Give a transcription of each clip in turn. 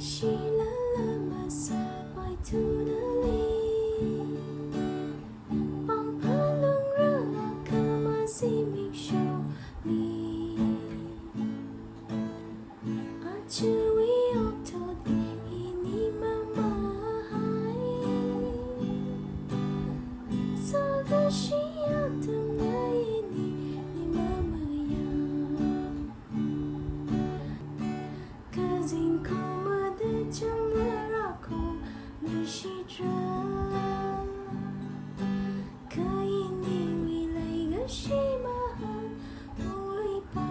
She la la masa why to the lee Bang palung ra kama si mi show me Achu we op to the ini mama hai So the she atam na ini ni mama ya Kazin kuma de chamara ko nishitra Kaini wilay gashimahan uli pa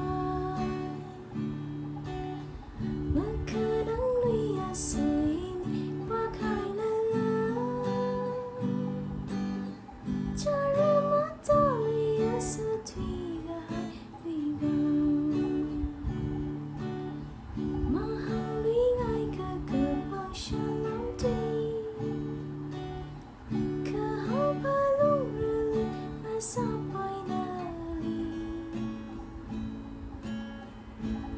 Magkanang luya sa ini pagkailala Chara mata luya sa tuiga hai wibang Mahal luingay kagabang siya ng day Kahal palong rali masapay nali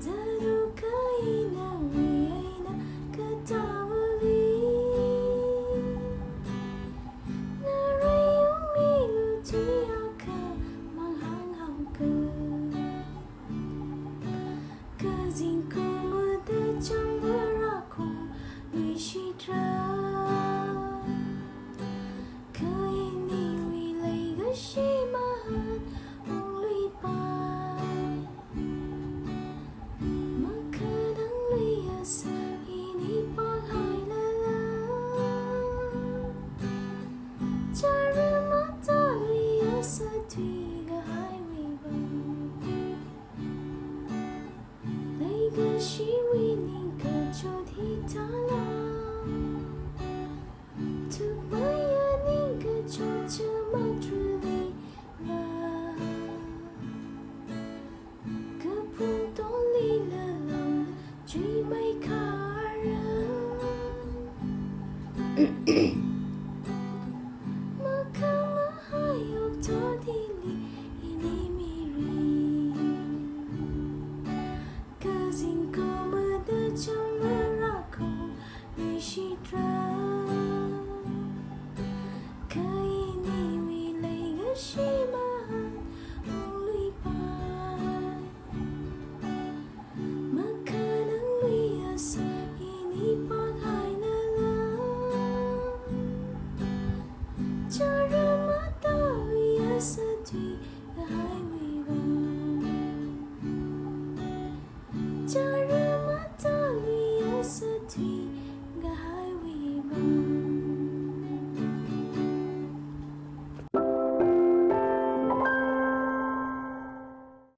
Dado kaina wiyay na katawali Narayong milutuya ka manghang ka Kazin kumuda chambara ko nishitra Kaini wilay gashimahan uli pa Magkanang luya sa ini paghailala Chara mata luya sa tuiga hai wibang Lay gashi wining ka chod hitala Tumayaning ka chod chamadruli la Kapuntong lilalang Jui may kara